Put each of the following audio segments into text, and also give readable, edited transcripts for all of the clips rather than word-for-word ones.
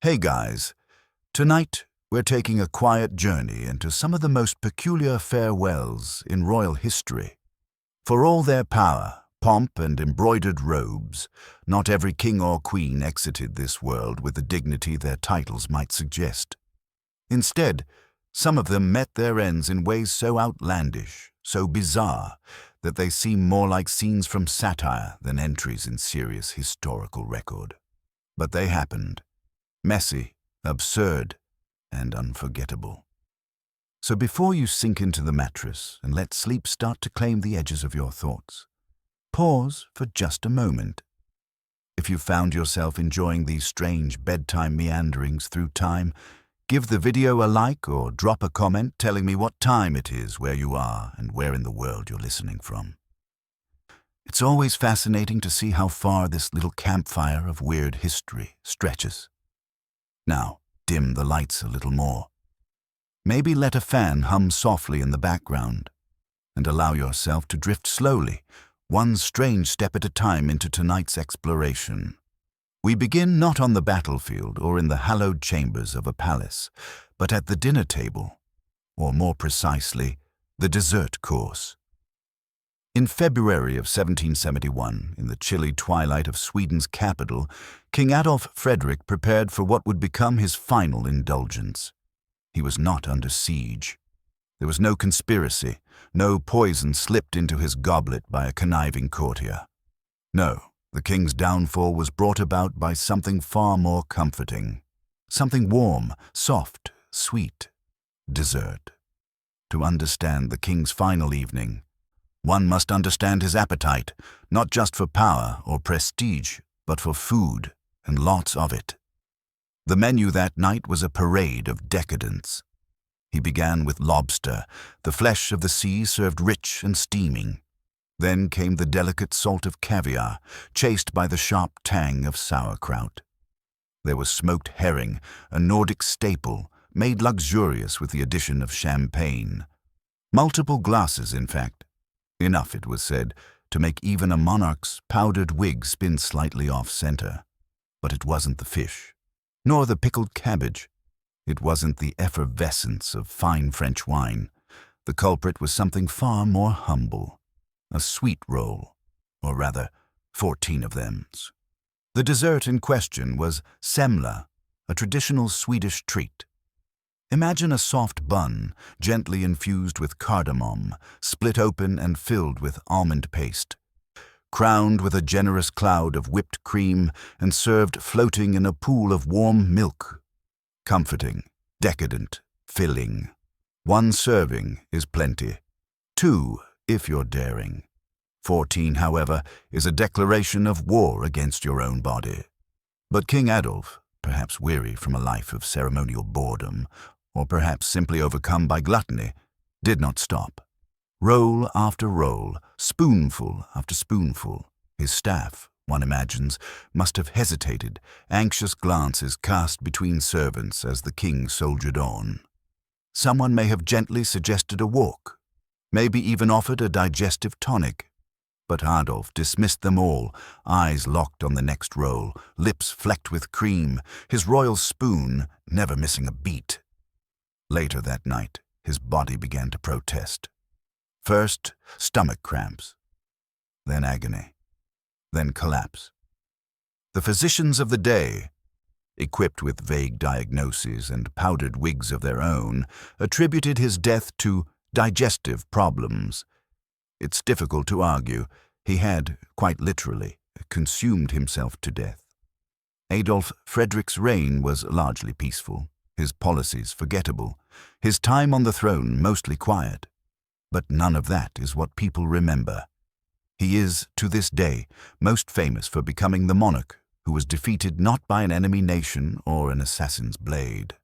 Hey guys, tonight we're taking a quiet journey into some of the most peculiar farewells in royal history. For all their power, pomp and embroidered robes, not every king or queen exited this world with the dignity their titles might suggest. Instead, some of them met their ends in ways so outlandish, so bizarre, that they seem more like scenes from satire than entries in serious historical record. But they happened. Messy, absurd, and unforgettable. So before you sink into the mattress and let sleep start to claim the edges of your thoughts, pause for just a moment. If you found yourself enjoying these strange bedtime meanderings through time, give the video a like or drop a comment telling me what time it is where you are and where in the world you're listening from. It's always fascinating to see how far this little campfire of weird history stretches. Now, dim the lights a little more. Maybe let a fan hum softly in the background, and allow yourself to drift slowly, one strange step at a time into tonight's exploration. We begin not on the battlefield or in the hallowed chambers of a palace, but at the dinner table, or more precisely, the dessert course. In February of 1771, in the chilly twilight of Sweden's capital, King Adolf Fredrik prepared for what would become his final indulgence. He was not under siege. There was no conspiracy, no poison slipped into his goblet by a conniving courtier. No, the king's downfall was brought about by something far more comforting, something warm, soft, sweet, dessert. To understand the king's final evening, one must understand his appetite, not just for power or prestige, but for food, and lots of it. The menu that night was a parade of decadence. He began with lobster, the flesh of the sea served rich and steaming. Then came the delicate salt of caviar, chased by the sharp tang of sauerkraut. There was smoked herring, a Nordic staple, made luxurious with the addition of champagne. Multiple glasses, in fact. Enough, it was said, to make even a monarch's powdered wig spin slightly off-center. But it wasn't the fish, nor the pickled cabbage. It wasn't the effervescence of fine French wine. The culprit was something far more humble. A sweet roll, or rather, 14 of them. The dessert in question was semla, a traditional Swedish treat. Imagine a soft bun, gently infused with cardamom, split open and filled with almond paste, crowned with a generous cloud of whipped cream and served floating in a pool of warm milk. Comforting, decadent, filling. 1 serving is plenty. 2, if you're daring. 14, however, is a declaration of war against your own body. But King Adolf, perhaps weary from a life of ceremonial boredom, or perhaps simply overcome by gluttony, did not stop. Roll after roll, spoonful after spoonful, his staff, one imagines, must have hesitated, anxious glances cast between servants as the king soldiered on. Someone may have gently suggested a walk, maybe even offered a digestive tonic. But Adolf dismissed them all, eyes locked on the next roll, lips flecked with cream, his royal spoon never missing a beat. Later that night, his body began to protest. First, stomach cramps, then agony, then collapse. The physicians of the day, equipped with vague diagnoses and powdered wigs of their own, attributed his death to digestive problems. It's difficult to argue. He had, quite literally, consumed himself to death. Adolf Fredrik's reign was largely peaceful, his policies forgettable, his time on the throne mostly quiet. But none of that is what people remember. He is, to this day, most famous for becoming the monarch who was defeated not by an enemy nation or an assassin's blade,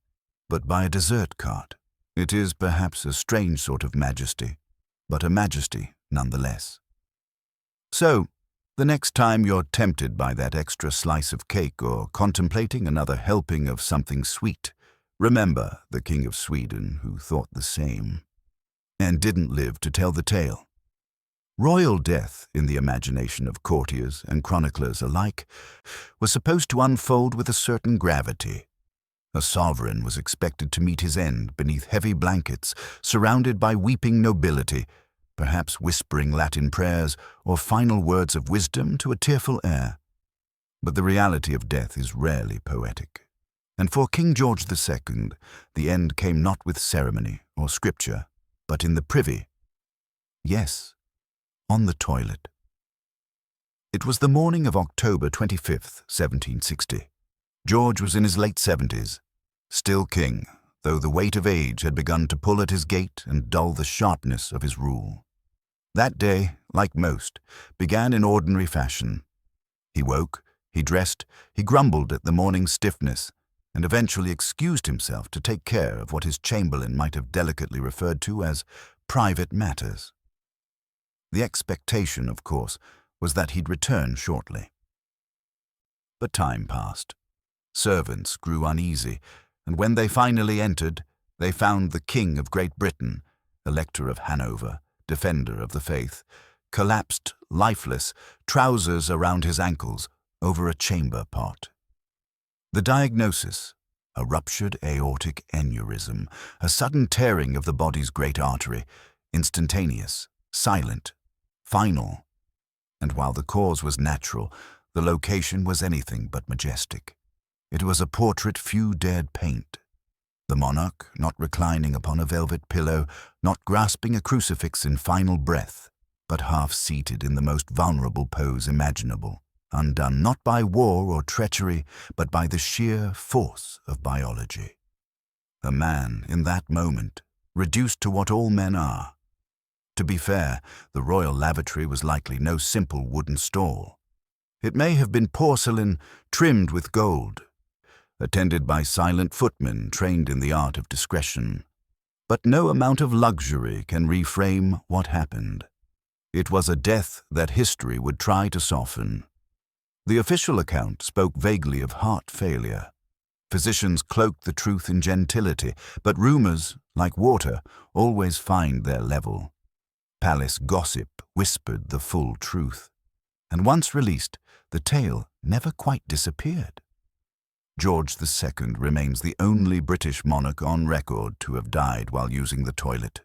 but by a dessert cart. It is perhaps a strange sort of majesty, but a majesty nonetheless. So, the next time you're tempted by that extra slice of cake or contemplating another helping of something sweet, remember the King of Sweden who thought the same, and didn't live to tell the tale. Royal death, in the imagination of courtiers and chroniclers alike, was supposed to unfold with a certain gravity, A sovereign was expected to meet his end beneath heavy blankets, surrounded by weeping nobility, perhaps whispering Latin prayers or final words of wisdom to a tearful heir. But the reality of death is rarely poetic. And for King George II, the end came not with ceremony or scripture, but in the privy. Yes, on the toilet. It was the morning of October 25th, 1760. George was in his late 70s, still king, though the weight of age had begun to pull at his gait and dull the sharpness of his rule. That day, like most, began in ordinary fashion. He woke, he dressed, he grumbled at the morning's stiffness, and eventually excused himself to take care of what his chamberlain might have delicately referred to as private matters. The expectation, of course, was that he'd return shortly. But time passed. Servants grew uneasy, and when they finally entered, they found the King of Great Britain, Elector of Hanover, defender of the faith, collapsed, lifeless, trousers around his ankles, over a chamber pot. The diagnosis: a ruptured aortic aneurysm, a sudden tearing of the body's great artery, instantaneous, silent, final. And while the cause was natural, the location was anything but majestic. It was a portrait few dared paint. The monarch, not reclining upon a velvet pillow, not grasping a crucifix in final breath, but half-seated in the most vulnerable pose imaginable, undone not by war or treachery, but by the sheer force of biology. A man, in that moment, reduced to what all men are. To be fair, the royal lavatory was likely no simple wooden stall. It may have been porcelain trimmed with gold, attended by silent footmen trained in the art of discretion. But no amount of luxury can reframe what happened. It was a death that history would try to soften. The official account spoke vaguely of heart failure. Physicians cloaked the truth in gentility, but rumors, like water, always find their level. Palace gossip whispered the full truth, and once released, the tale never quite disappeared. George II remains the only British monarch on record to have died while using the toilet.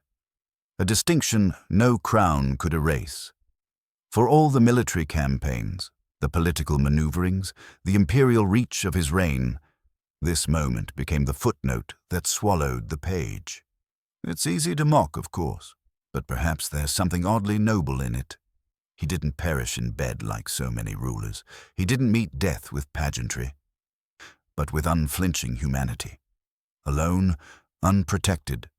A distinction no crown could erase. For all the military campaigns, the political maneuverings, the imperial reach of his reign, this moment became the footnote that swallowed the page. It's easy to mock, of course, but perhaps there's something oddly noble in it. He didn't perish in bed like so many rulers. He didn't meet death with pageantry, but with unflinching humanity. Alone, unprotected,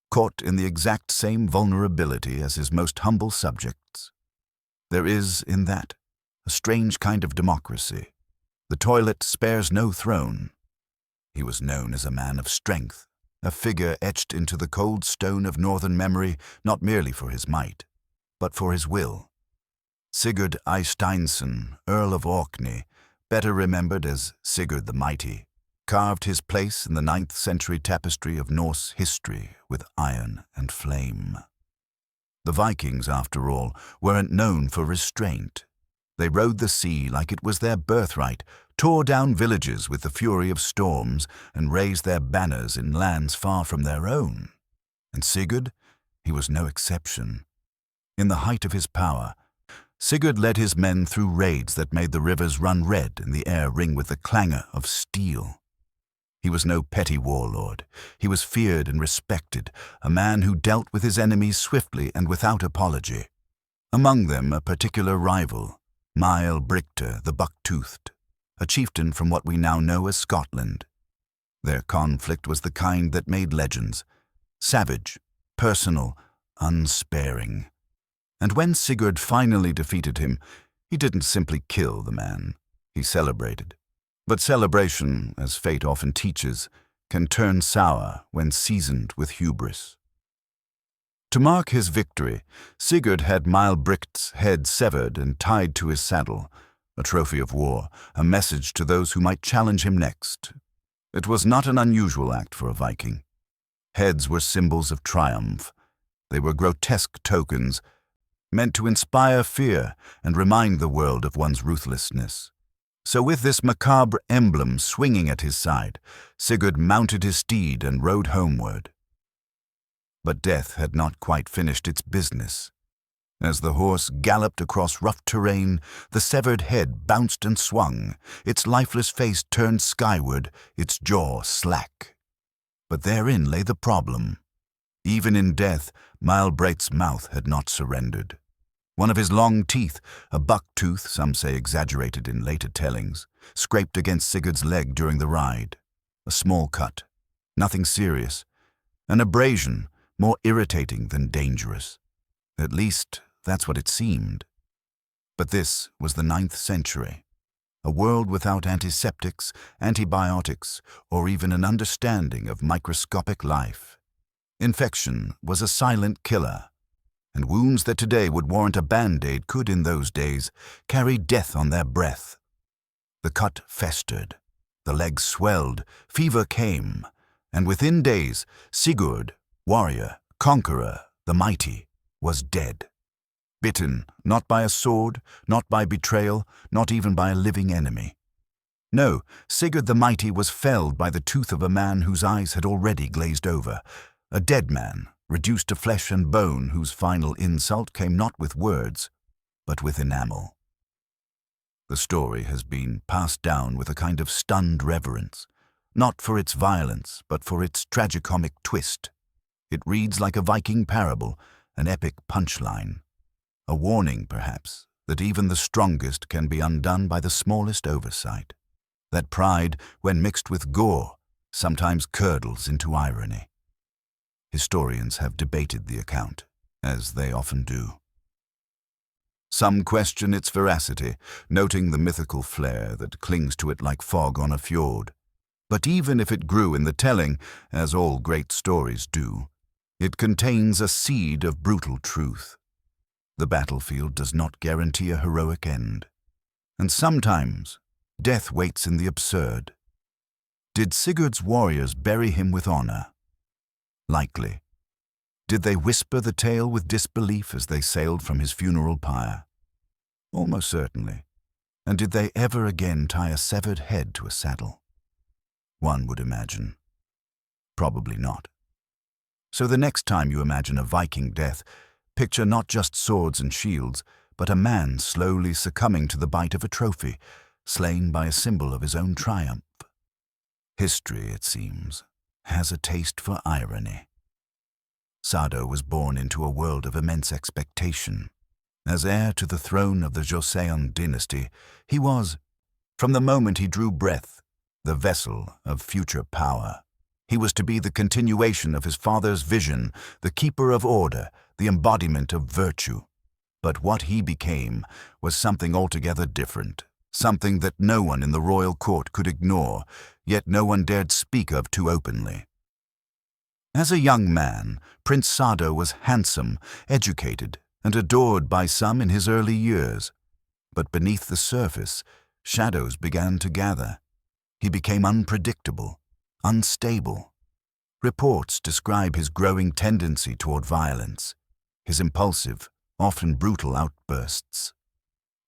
caught in the exact same vulnerability as his most humble subjects. There is, in that, a strange kind of democracy. The toilet spares no throne. He was known as a man of strength, a figure etched into the cold stone of northern memory not merely for his might, but for his will. Sigurd Eysteinsson, Earl of Orkney, better remembered as Sigurd the Mighty, carved his place in the 9th century tapestry of Norse history with iron and flame. The Vikings, after all, weren't known for restraint. They rode the sea like it was their birthright, tore down villages with the fury of storms, and raised their banners in lands far from their own. And Sigurd, he was no exception. In the height of his power, Sigurd led his men through raids that made the rivers run red and the air ring with the clangor of steel. He was no petty warlord. He was feared and respected, a man who dealt with his enemies swiftly and without apology. Among them, a particular rival, Mael Bricta the Buck-Toothed, a chieftain from what we now know as Scotland. Their conflict was the kind that made legends: savage, personal, unsparing. And when Sigurd finally defeated him, he didn't simply kill the man. He celebrated. But celebration, as fate often teaches, can turn sour when seasoned with hubris. To mark his victory, Sigurd had Maelbrict's head severed and tied to his saddle, a trophy of war, a message to those who might challenge him next. It was not an unusual act for a Viking. Heads were symbols of triumph. They were grotesque tokens, meant to inspire fear and remind the world of one's ruthlessness. So with this macabre emblem swinging at his side, Sigurd mounted his steed and rode homeward. But death had not quite finished its business. As the horse galloped across rough terrain, the severed head bounced and swung, its lifeless face turned skyward, its jaw slack. But therein lay the problem. Even in death, Mælbræt's mouth had not surrendered. One of his long teeth, a buck tooth, some say exaggerated in later tellings, scraped against Sigurd's leg during the ride. A small cut, nothing serious. An abrasion, more irritating than dangerous. At least, that's what it seemed. But this was the 9th century. A world without antiseptics, antibiotics, or even an understanding of microscopic life. Infection was a silent killer, and wounds that today would warrant a band-aid could in those days carry death on their breath. The cut festered, the legs swelled, fever came, and within days Sigurd, warrior, conqueror, the mighty, was dead. Bitten, not by a sword, not by betrayal, not even by a living enemy. No, Sigurd the Mighty was felled by the tooth of a man whose eyes had already glazed over, a dead man, reduced to flesh and bone, whose final insult came not with words, but with enamel. The story has been passed down with a kind of stunned reverence, not for its violence, but for its tragicomic twist. It reads like a Viking parable, an epic punchline. A warning, perhaps, that even the strongest can be undone by the smallest oversight. That pride, when mixed with gore, sometimes curdles into irony. Historians have debated the account, as they often do. Some question its veracity, noting the mythical flair that clings to it like fog on a fjord. But even if it grew in the telling, as all great stories do, it contains a seed of brutal truth. The battlefield does not guarantee a heroic end. And sometimes, death waits in the absurd. Did Sigurd's warriors bury him with honor? Likely. Did they whisper the tale with disbelief as they sailed from his funeral pyre? Almost certainly. And did they ever again tie a severed head to a saddle? One would imagine. Probably not. So the next time you imagine a Viking death, picture not just swords and shields, but a man slowly succumbing to the bite of a trophy, slain by a symbol of his own triumph. History, it seems, has a taste for irony. Sado was born into a world of immense expectation. As heir to the throne of the Joseon dynasty, he was, from the moment he drew breath, the vessel of future power. He was to be the continuation of his father's vision, the keeper of order, the embodiment of virtue. But what he became was something altogether different, something that no one in the royal court could ignore, yet no one dared speak of too openly. As a young man, Prince Sado was handsome, educated, and adored by some in his early years. But beneath the surface, shadows began to gather. He became unpredictable, unstable. Reports describe his growing tendency toward violence, his impulsive, often brutal outbursts.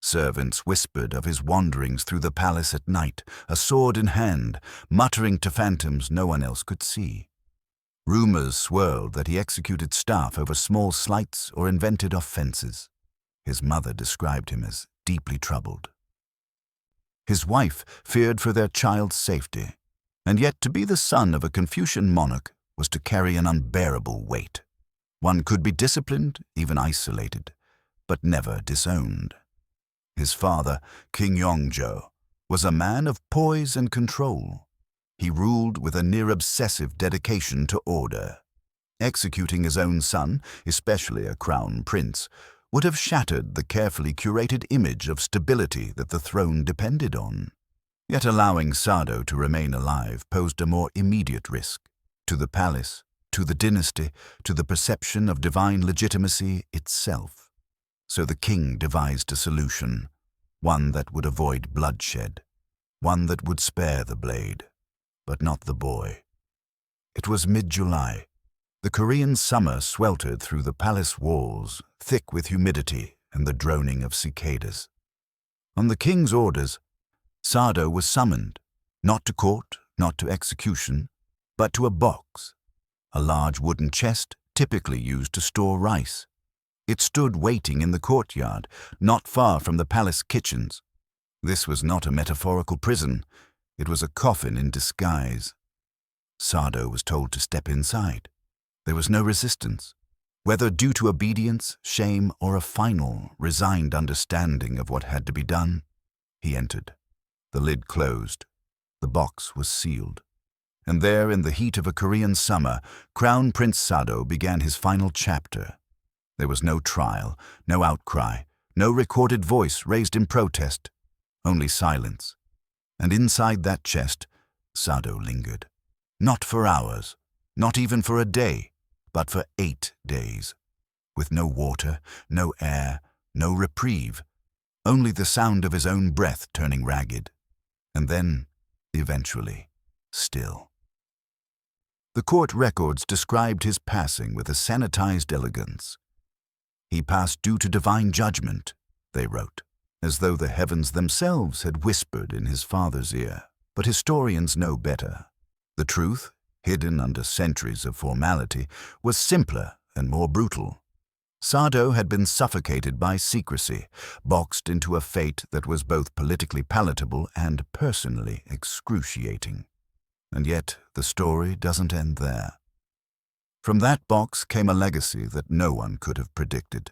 Servants whispered of his wanderings through the palace at night, a sword in hand, muttering to phantoms no one else could see. Rumors swirled that he executed staff over small slights or invented offenses. His mother described him as deeply troubled. His wife feared for their child's safety, and yet to be the son of a Confucian monarch was to carry an unbearable weight. One could be disciplined, even isolated, but never disowned. His father, King Yongjo, was a man of poise and control. He ruled with a near-obsessive dedication to order. Executing his own son, especially a crown prince, would have shattered the carefully curated image of stability that the throne depended on. Yet allowing Sado to remain alive posed a more immediate risk to the palace, to the dynasty, to the perception of divine legitimacy itself. So the king devised a solution, one that would avoid bloodshed, one that would spare the blade, but not the boy. It was mid-July. The Korean summer sweltered through the palace walls, thick with humidity and the droning of cicadas. On the king's orders, Sado was summoned, not to court, not to execution, but to a box, a large wooden chest typically used to store rice. It stood waiting in the courtyard, not far from the palace kitchens. This was not a metaphorical prison. It was a coffin in disguise. Sado was told to step inside. There was no resistance. Whether due to obedience, shame, or a final, resigned understanding of what had to be done, he entered. The lid closed. The box was sealed. And there, in the heat of a Korean summer, Crown Prince Sado began his final chapter. There was no trial, no outcry, no recorded voice raised in protest, only silence. And inside that chest, Sado lingered. Not for hours, not even for a day, but for 8 days. With no water, no air, no reprieve, only the sound of his own breath turning ragged. And then, eventually, still. The court records described his passing with a sanitized elegance. He passed due to divine judgment, they wrote, as though the heavens themselves had whispered in his father's ear. But historians know better. The truth, hidden under centuries of formality, was simpler and more brutal. Sado had been suffocated by secrecy, boxed into a fate that was both politically palatable and personally excruciating. And yet, the story doesn't end there. From that box came a legacy that no one could have predicted.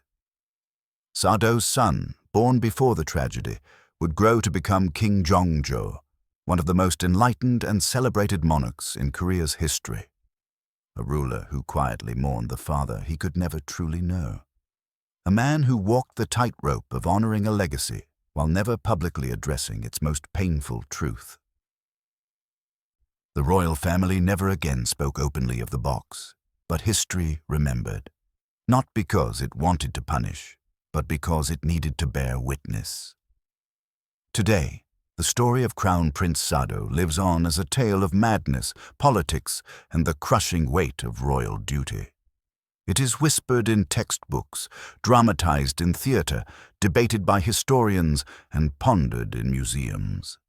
Sado's son, born before the tragedy, would grow to become King Jongjo, one of the most enlightened and celebrated monarchs in Korea's history. A ruler who quietly mourned the father he could never truly know. A man who walked the tightrope of honoring a legacy while never publicly addressing its most painful truth. The royal family never again spoke openly of the box, but history remembered, not because it wanted to punish, but because it needed to bear witness. Today, the story of Crown Prince Sado lives on as a tale of madness, politics, and the crushing weight of royal duty. It is whispered in textbooks, dramatized in theater, debated by historians, and pondered in museums.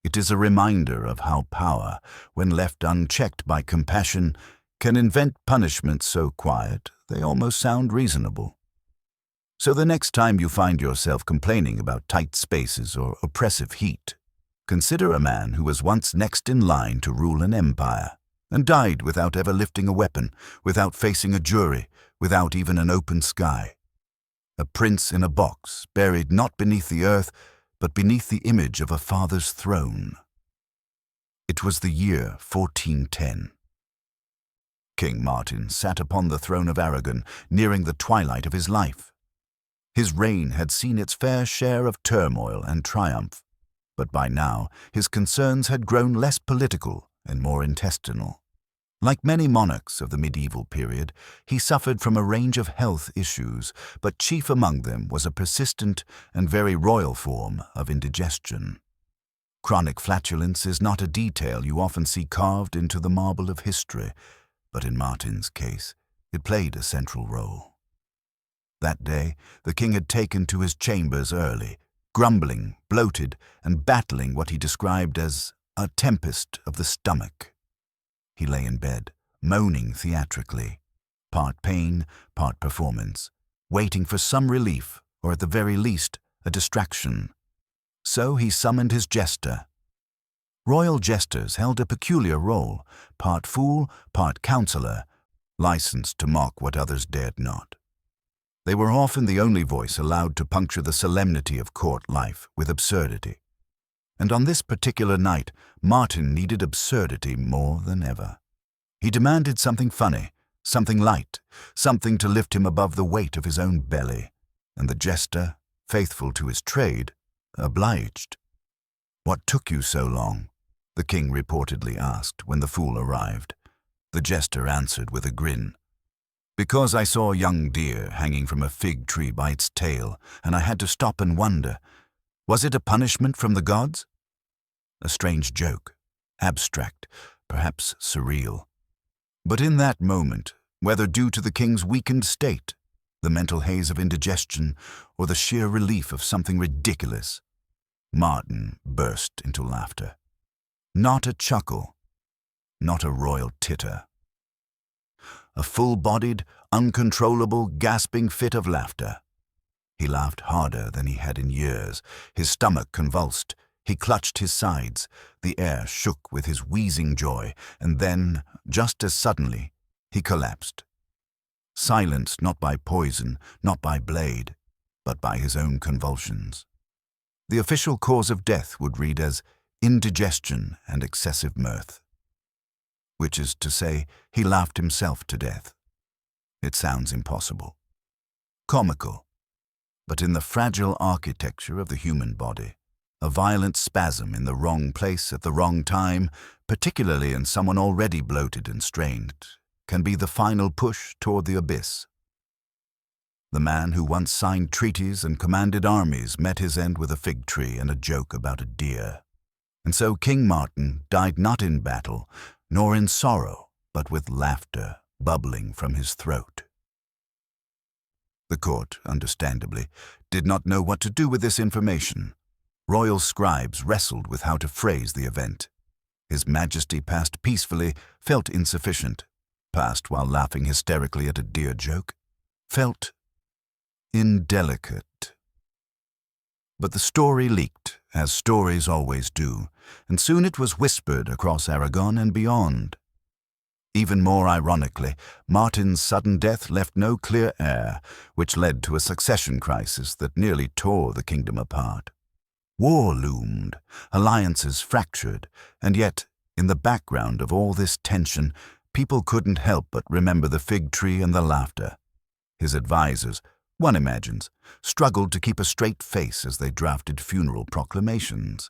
It is a reminder of how power, when left unchecked by compassion, can invent punishments so quiet they almost sound reasonable. So the next time you find yourself complaining about tight spaces or oppressive heat, consider a man who was once next in line to rule an empire, and died without ever lifting a weapon, without facing a jury, without even an open sky. A prince in a box, buried not beneath the earth, but beneath the image of a father's throne. It was the year 1410. King Martin sat upon the throne of Aragon, nearing the twilight of his life. His reign had seen its fair share of turmoil and triumph, but by now his concerns had grown less political and more intestinal. Like many monarchs of the medieval period, he suffered from a range of health issues, but chief among them was a persistent and very royal form of indigestion. Chronic flatulence is not a detail you often see carved into the marble of history, but in Martin's case, it played a central role. That day, the king had taken to his chambers early, grumbling, bloated, and battling what he described as a tempest of the stomach. He lay in bed, moaning theatrically, part pain, part performance, waiting for some relief, or at the very least, a distraction. So he summoned his jester. Royal jesters held a peculiar role, part fool, part counselor, licensed to mock what others dared not. They were often the only voice allowed to puncture the solemnity of court life with absurdity. And on this particular night, Martin needed absurdity more than ever. He demanded something funny, something light, something to lift him above the weight of his own belly. And the jester, faithful to his trade, obliged. "What took you so long?" the king reportedly asked when the fool arrived. The jester answered with a grin. "Because I saw a young deer hanging from a fig tree by its tail, and I had to stop and wonder, was it a punishment from the gods?" A strange joke, abstract, perhaps surreal. But in that moment, whether due to the king's weakened state, the mental haze of indigestion, or the sheer relief of something ridiculous, Martin burst into laughter. Not a chuckle, not a royal titter. A full-bodied, uncontrollable, gasping fit of laughter. He laughed harder than he had in years. His stomach convulsed. He clutched his sides. The air shook with his wheezing joy, and then, just as suddenly, he collapsed. Silenced not by poison, not by blade, but by his own convulsions. The official cause of death would read as indigestion and excessive mirth. Which is to say, he laughed himself to death. It sounds impossible. Comical. But in the fragile architecture of the human body, a violent spasm in the wrong place at the wrong time, particularly in someone already bloated and strained, can be the final push toward the abyss. The man who once signed treaties and commanded armies met his end with a fig tree and a joke about a deer. And so King Martin died not in battle, nor in sorrow, but with laughter bubbling from his throat. The court, understandably, did not know what to do with this information. Royal scribes wrestled with how to phrase the event. His Majesty passed peacefully, felt insufficient, passed while laughing hysterically at a deer joke, felt indelicate. But the story leaked, as stories always do, and soon it was whispered across Aragon and beyond. Even more ironically, Martin's sudden death left no clear heir, which led to a succession crisis that nearly tore the kingdom apart. War loomed, alliances fractured, and yet, in the background of all this tension, people couldn't help but remember the fig tree and the laughter. His advisers, one imagines, struggled to keep a straight face as they drafted funeral proclamations.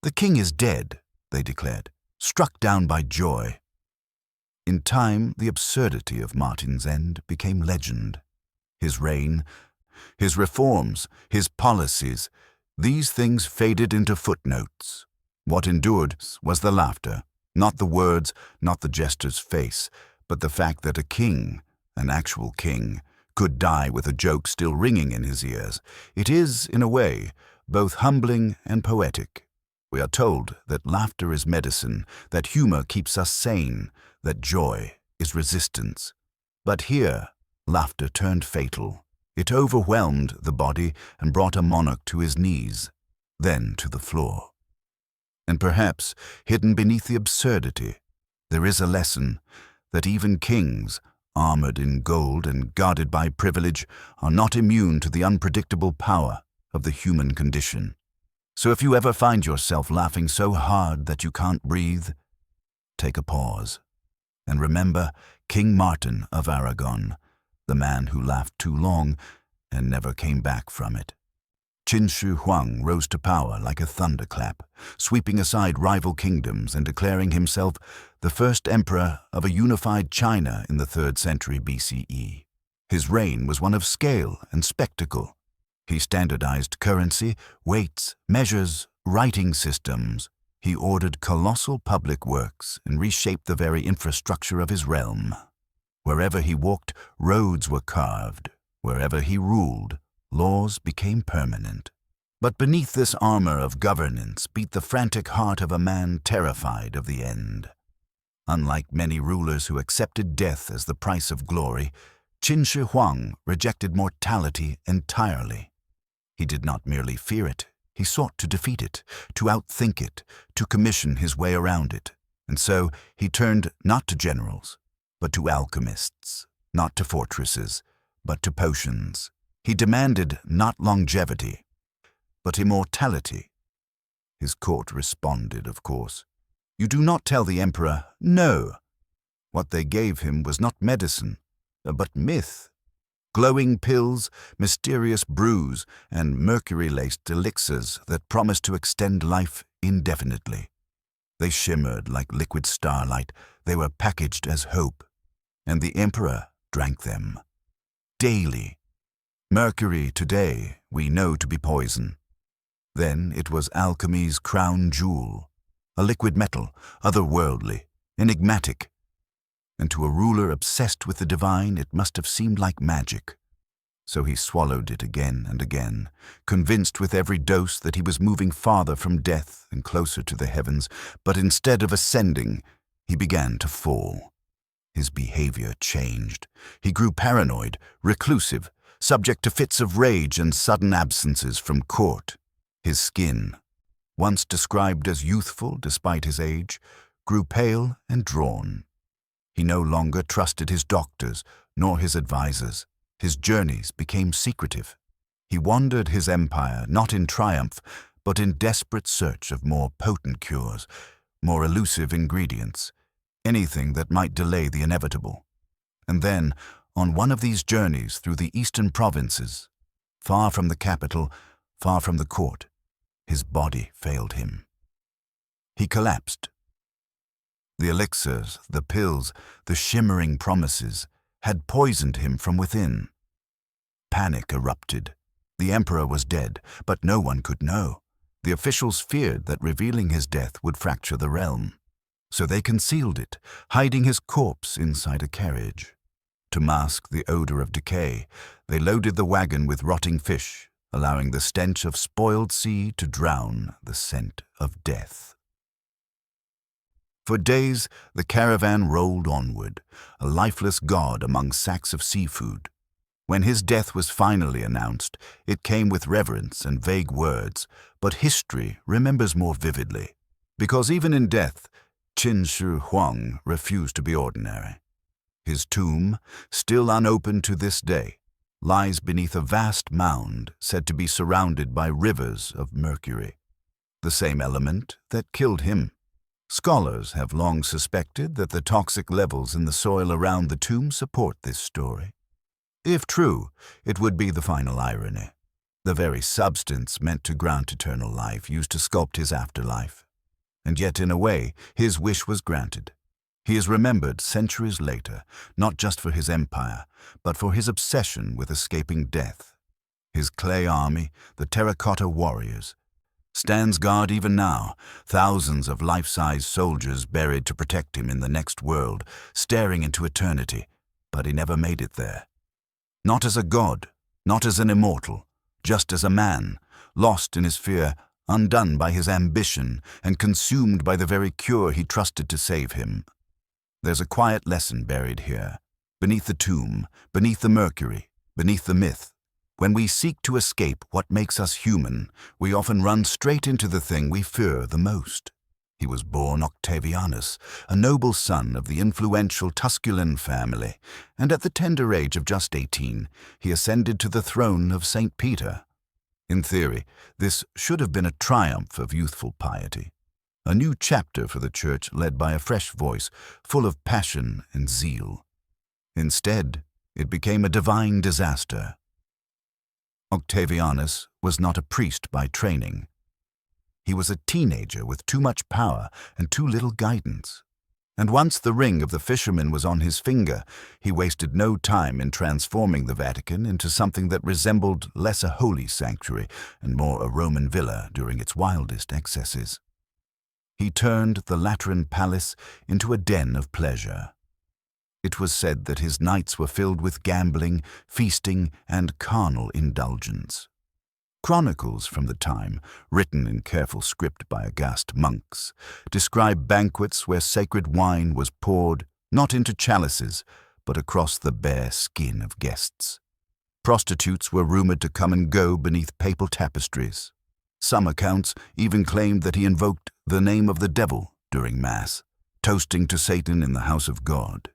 "The king is dead," they declared, struck down by joy. In time, the absurdity of Martin's end became legend. His reign, his reforms, his policies, these things faded into footnotes. What endured was the laughter, not the words, not the jester's face, but the fact that a king, an actual king, could die with a joke still ringing in his ears. It is, in a way, both humbling and poetic. We are told that laughter is medicine, that humor keeps us sane, that joy is resistance. But here, laughter turned fatal. It overwhelmed the body and brought a monarch to his knees, then to the floor. And perhaps, hidden beneath the absurdity, there is a lesson that even kings, armored in gold and guarded by privilege, are not immune to the unpredictable power of the human condition. So if you ever find yourself laughing so hard that you can't breathe, take a pause and remember King Martin of Aragon, the man who laughed too long and never came back from it. Qin Shi Huang rose to power like a thunderclap, sweeping aside rival kingdoms and declaring himself the first emperor of a unified China in the 3rd century BCE. His reign was one of scale and spectacle. He standardized currency, weights, measures, writing systems. He ordered colossal public works and reshaped the very infrastructure of his realm. Wherever he walked, roads were carved. Wherever he ruled, laws became permanent. But beneath this armor of governance beat the frantic heart of a man terrified of the end. Unlike many rulers who accepted death as the price of glory, Qin Shi Huang rejected mortality entirely. He did not merely fear it, he sought to defeat it, to outthink it, to commission his way around it. And so he turned not to generals, but to alchemists, not to fortresses, but to potions. He demanded not longevity, but immortality. His court responded, of course. You do not tell the emperor, no. What they gave him was not medicine, but myth. Glowing pills, mysterious brews, and mercury-laced elixirs that promised to extend life indefinitely. They shimmered like liquid starlight. They were packaged as hope. And the emperor drank them. Daily. Mercury today we know to be poison. Then it was alchemy's crown jewel, a liquid metal, otherworldly, enigmatic. And to a ruler obsessed with the divine, it must have seemed like magic. so he swallowed it again and again, convinced with every dose that he was moving farther from death and closer to the heavens, but instead of ascending, he began to fall. His behavior changed. He grew paranoid, reclusive, subject to fits of rage and sudden absences from court. His skin, once described as youthful despite his age, grew pale and drawn. He no longer trusted his doctors nor his advisors. His journeys became secretive. He wandered his empire not in triumph, but in desperate search of more potent cures, more elusive ingredients, anything that might delay the inevitable. And then, on one of these journeys through the eastern provinces, far from the capital, far from the court, his body failed him. He collapsed. The elixirs, the pills, the shimmering promises had poisoned him from within. Panic erupted. The emperor was dead, but no one could know. The officials feared that revealing his death would fracture the realm. So they concealed it, hiding his corpse inside a carriage. To mask the odor of decay, they loaded the wagon with rotting fish, allowing the stench of spoiled sea to drown the scent of death. For days, the caravan rolled onward, a lifeless god among sacks of seafood. When his death was finally announced, it came with reverence and vague words, but history remembers more vividly, because even in death, Qin Shi Huang refused to be ordinary. His tomb, still unopened to this day, lies beneath a vast mound said to be surrounded by rivers of mercury, the same element that killed him. Scholars have long suspected that the toxic levels in the soil around the tomb support this story. If true, it would be the final irony, the very substance meant to grant eternal life used to sculpt his afterlife. And yet, in a way, his wish was granted. He is remembered centuries later, not just for his empire, but for his obsession with escaping death. His clay army, the terracotta warriors, stands guard even now, thousands of life-size soldiers buried to protect him in the next world, staring into eternity, but he never made it there. Not as a god, not as an immortal, just as a man, lost in his fear, undone by his ambition, and consumed by the very cure he trusted to save him. There's a quiet lesson buried here, beneath the tomb, beneath the mercury, beneath the myth. When we seek to escape what makes us human, we often run straight into the thing we fear the most. He was born Octavianus, a noble son of the influential Tusculan family, and at the tender age of just 18, he ascended to the throne of St. Peter. In theory, this should have been a triumph of youthful piety, a new chapter for the church led by a fresh voice, full of passion and zeal. Instead, it became a divine disaster. Octavianus was not a priest by training. He was a teenager with too much power and too little guidance. And once the ring of the fisherman was on his finger, he wasted no time in transforming the Vatican into something that resembled less a holy sanctuary and more a Roman villa during its wildest excesses. He turned the Lateran palace into a den of pleasure. It was said that his nights were filled with gambling, feasting, and carnal indulgence. Chronicles from the time, written in careful script by aghast monks, describe banquets where sacred wine was poured not into chalices, but across the bare skin of guests. Prostitutes were rumored to come and go beneath papal tapestries. Some accounts even claimed that he invoked the name of the devil during Mass, toasting to Satan in the house of God.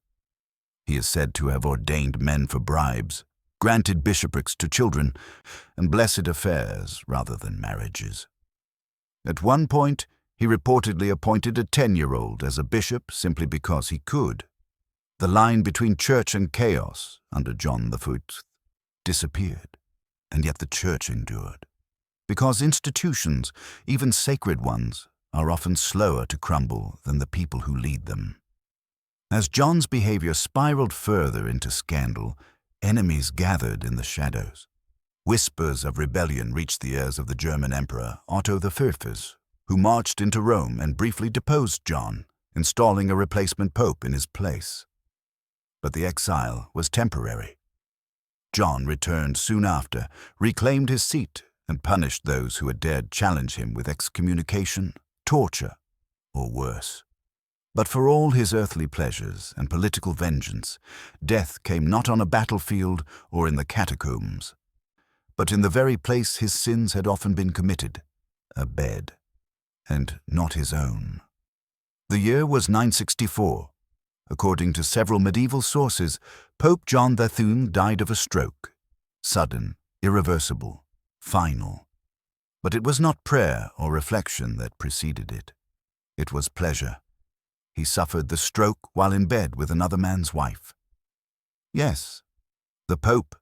He is said to have ordained men for bribes, granted bishoprics to children, and blessed affairs rather than marriages. At one point, he reportedly appointed a 10-year-old as a bishop simply because he could. The line between church and chaos under John V disappeared, and yet the church endured. Because institutions, even sacred ones, are often slower to crumble than the people who lead them. As John's behavior spiraled further into scandal, enemies gathered in the shadows. Whispers of rebellion reached the ears of the German Emperor Otto I, who marched into Rome and briefly deposed John, installing a replacement pope in his place. But the exile was temporary. John returned soon after, reclaimed his seat, and punished those who had dared challenge him with excommunication, torture, or worse. But for all his earthly pleasures and political vengeance, death came not on a battlefield or in the catacombs, but in the very place his sins had often been committed, a bed, and not his own. The year was 964. According to several medieval sources, Pope John XIII died of a stroke, sudden, irreversible, final. But it was not prayer or reflection that preceded it. It was pleasure. He suffered the stroke while in bed with another man's wife. Yes, the Pope,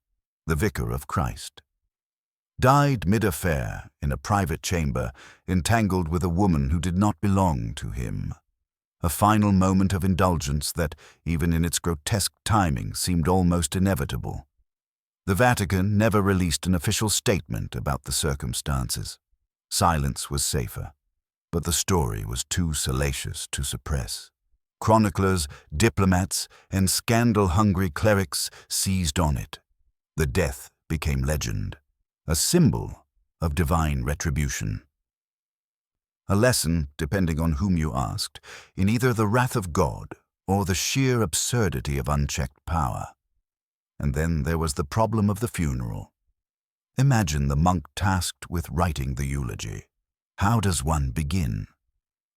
the Vicar of Christ, died mid-affair in a private chamber, entangled with a woman who did not belong to him. A final moment of indulgence that, even in its grotesque timing, seemed almost inevitable. The Vatican never released an official statement about the circumstances. Silence was safer, but the story was too salacious to suppress. Chroniclers, diplomats, and scandal-hungry clerics seized on it. The death became legend, a symbol of divine retribution. A lesson, depending on whom you asked, in either the wrath of God or the sheer absurdity of unchecked power. And then there was the problem of the funeral. Imagine the monk tasked with writing the eulogy. How does one begin?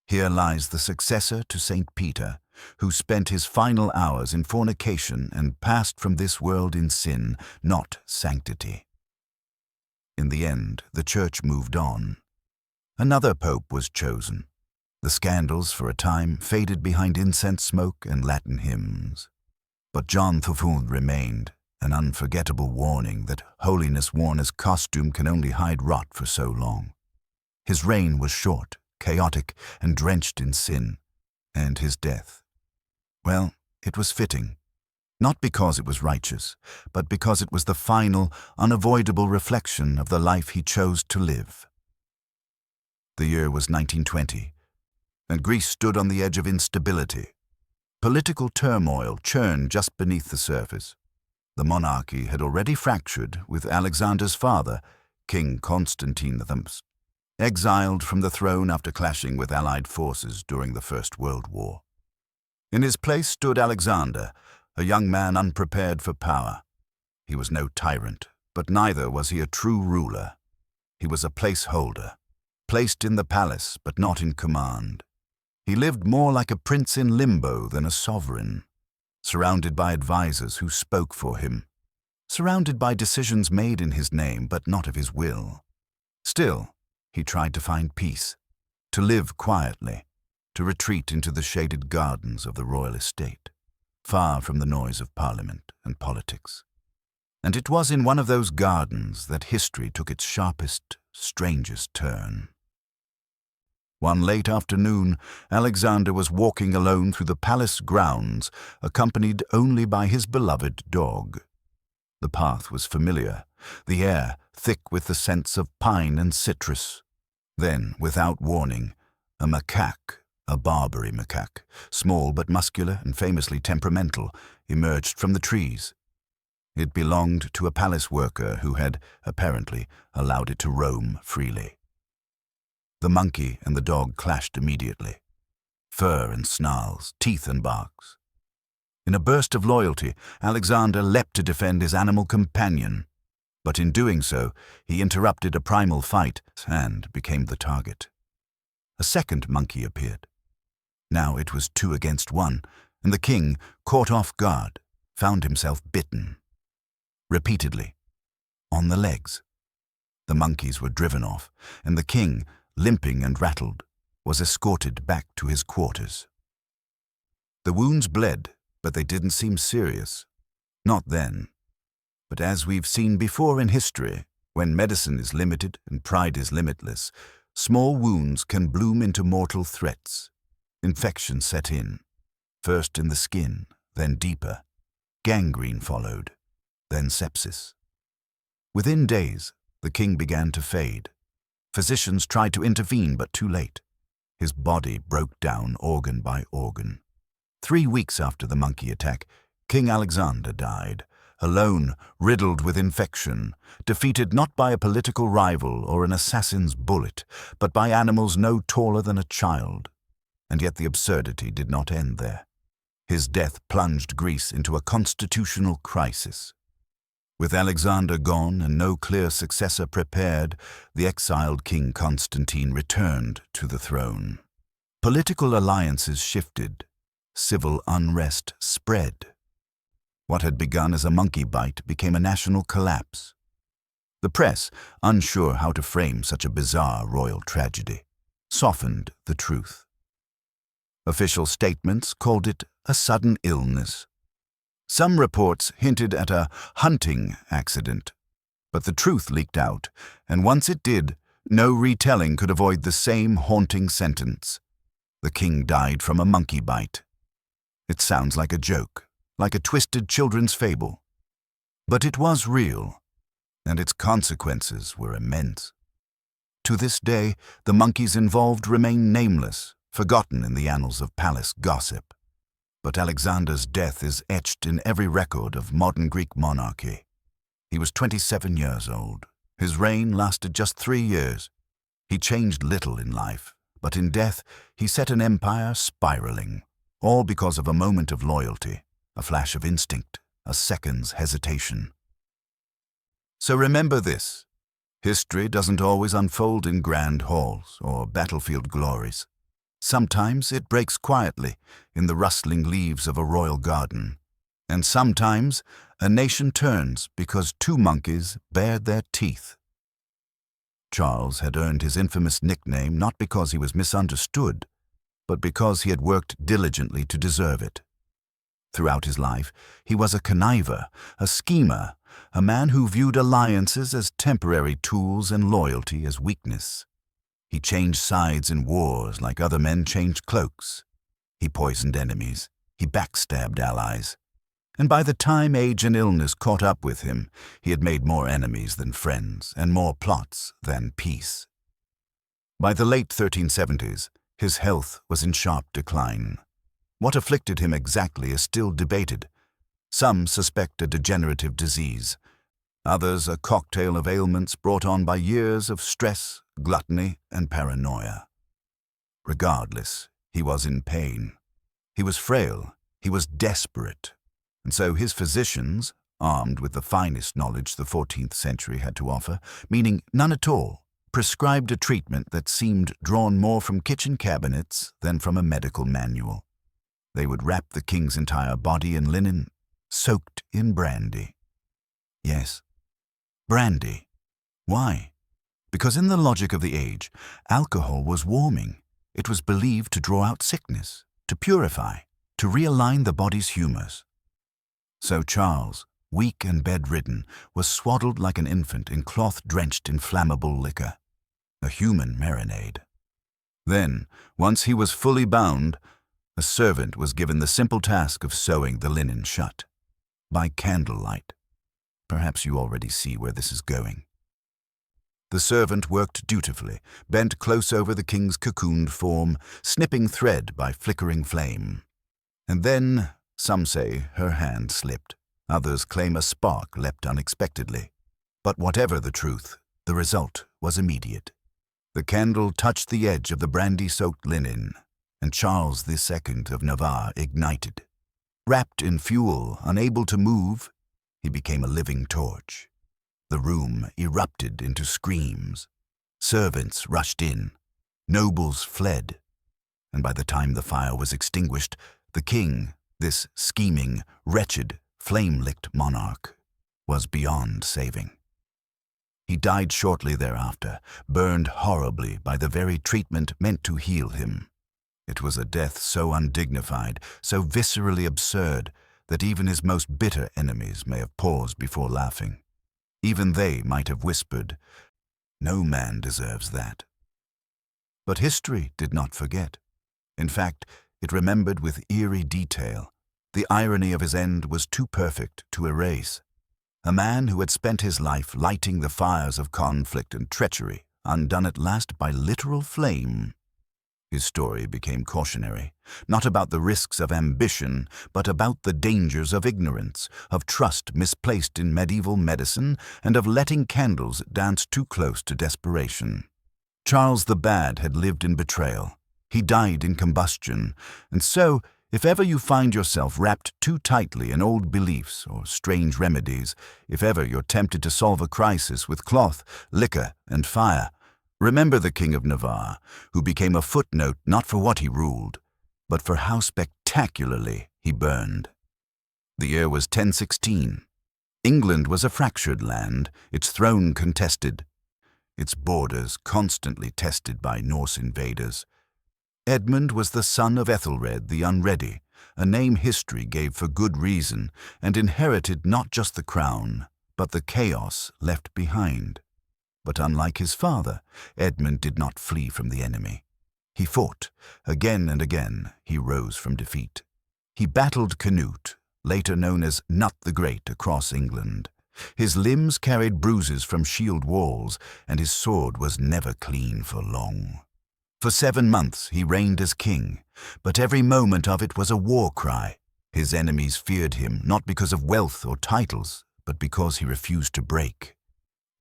Here lies the successor to St. Peter, who spent his final hours in fornication and passed from this world in sin, not sanctity. In the end, the Church moved on. Another pope was chosen. The scandals, for a time, faded behind incense smoke and Latin hymns. But John XIII remained, an unforgettable warning that holiness worn as costume can only hide rot for so long. His reign was short, chaotic, and drenched in sin. And his death, well, it was fitting. Not because it was righteous, but because it was the final, unavoidable reflection of the life he chose to live. The year was 1920, and Greece stood on the edge of instability. Political turmoil churned just beneath the surface. The monarchy had already fractured with Alexander's father, King Constantine I, exiled from the throne after clashing with Allied forces during the First World War. In his place stood Alexander, a young man unprepared for power. He was no tyrant, but neither was he a true ruler. He was a placeholder, placed in the palace but not in command. He lived more like a prince in limbo than a sovereign, surrounded by advisers who spoke for him, surrounded by decisions made in his name but not of his will. Still, he tried to find peace, to live quietly, to retreat into the shaded gardens of the royal estate, far from the noise of parliament and politics. And it was in one of those gardens that history took its sharpest, strangest turn. One late afternoon, Alexander was walking alone through the palace grounds, accompanied only by his beloved dog. The path was familiar, the air thick with the scents of pine and citrus. Then, without warning, a macaque, a Barbary macaque, small but muscular and famously temperamental, emerged from the trees. It belonged to a palace worker who had, apparently, allowed it to roam freely. The monkey and the dog clashed immediately. Fur and snarls, teeth and barks. In a burst of loyalty, Alexander leapt to defend his animal companion, but in doing so, he interrupted a primal fight and became the target. A second monkey appeared. Now it was 2 against 1, and the king, caught off guard, found himself bitten. Repeatedly. On the legs. The monkeys were driven off, and the king, limping and rattled, was escorted back to his quarters. The wounds bled, but they didn't seem serious. Not then. But as we've seen before in history, when medicine is limited and pride is limitless, small wounds can bloom into mortal threats. Infection set in, first in the skin, then deeper. Gangrene followed, then sepsis. Within days, the king began to fade. Physicians tried to intervene, but too late. His body broke down organ by organ. 3 weeks after the monkey attack, King Alexander died, alone, riddled with infection, defeated not by a political rival or an assassin's bullet, but by animals no taller than a child. And yet the absurdity did not end there. His death plunged Greece into a constitutional crisis. With Alexander gone and no clear successor prepared, the exiled King Constantine returned to the throne. Political alliances shifted. Civil unrest spread. What had begun as a monkey bite became a national collapse. The press, unsure how to frame such a bizarre royal tragedy, softened the truth. Official statements called it a sudden illness. Some reports hinted at a hunting accident, but the truth leaked out, and once it did, no retelling could avoid the same haunting sentence. The king died from a monkey bite. It sounds like a joke, like a twisted children's fable. But it was real, and its consequences were immense. To this day, the monkeys involved remain nameless, forgotten in the annals of palace gossip. But Alexander's death is etched in every record of modern Greek monarchy. He was 27 years old. His reign lasted just 3 years. He changed little in life, but in death he set an empire spiraling, all because of a moment of loyalty, a flash of instinct, a second's hesitation. So remember this: history doesn't always unfold in grand halls or battlefield glories. Sometimes it breaks quietly in the rustling leaves of a royal garden, and sometimes a nation turns because 2 monkeys bared their teeth. Charles had earned his infamous nickname not because he was misunderstood, but because he had worked diligently to deserve it. Throughout his life, he was a conniver, a schemer, a man who viewed alliances as temporary tools and loyalty as weakness. He changed sides in wars like other men changed cloaks. He poisoned enemies. He backstabbed allies. And by the time age and illness caught up with him, he had made more enemies than friends and more plots than peace. By the late 1370s, his health was in sharp decline. What afflicted him exactly is still debated. Some suspect a degenerative disease, others a cocktail of ailments brought on by years of stress, gluttony, and paranoia. Regardless, he was in pain. He was frail, he was desperate, and so his physicians, armed with the finest knowledge the 14th century had to offer, meaning none at all, prescribed a treatment that seemed drawn more from kitchen cabinets than from a medical manual. They would wrap the king's entire body in linen, soaked in brandy. Yes, brandy. Why? Because in the logic of the age, alcohol was warming. It was believed to draw out sickness, to purify, to realign the body's humors. So Charles, weak and bedridden, was swaddled like an infant in cloth drenched in flammable liquor, a human marinade. Then, once he was fully bound, a servant was given the simple task of sewing the linen shut, by candlelight. Perhaps you already see where this is going. The servant worked dutifully, bent close over the king's cocooned form, snipping thread by flickering flame. And then, some say, her hand slipped. Others claim a spark leapt unexpectedly. But whatever the truth, the result was immediate. The candle touched the edge of the brandy-soaked linen, and Charles II of Navarre ignited. Wrapped in fuel, unable to move, he became a living torch. The room erupted into screams. Servants rushed in. Nobles fled. And by the time the fire was extinguished, the king, this scheming, wretched, flame-licked monarch, was beyond saving. He died shortly thereafter, burned horribly by the very treatment meant to heal him. It was a death so undignified, so viscerally absurd, that even his most bitter enemies may have paused before laughing. Even they might have whispered, "No man deserves that." But history did not forget. In fact, it remembered with eerie detail. The irony of his end was too perfect to erase. A man who had spent his life lighting the fires of conflict and treachery, undone at last by literal flame, His story became cautionary, not about the risks of ambition, but about the dangers of ignorance, of trust misplaced in medieval medicine, and of letting candles dance too close to desperation. Charles the Bad had lived in betrayal. He died in combustion, and so, if ever you find yourself wrapped too tightly in old beliefs or strange remedies, if ever you're tempted to solve a crisis with cloth, liquor, and fire, remember the King of Navarre, who became a footnote not for what he ruled, but for how spectacularly he burned. The year was 1016. England was a fractured land, its throne contested, its borders constantly tested by Norse invaders. Edmund was the son of Ethelred the Unready, a name history gave for good reason, and inherited not just the crown, but the chaos left behind. But unlike his father, Edmund did not flee from the enemy. He fought. Again and again, he rose from defeat. He battled Canute, later known as Nut the Great, across England. His limbs carried bruises from shield walls, and his sword was never clean for long. For 7 months he reigned as king, but every moment of it was a war cry. His enemies feared him not because of wealth or titles, but because he refused to break.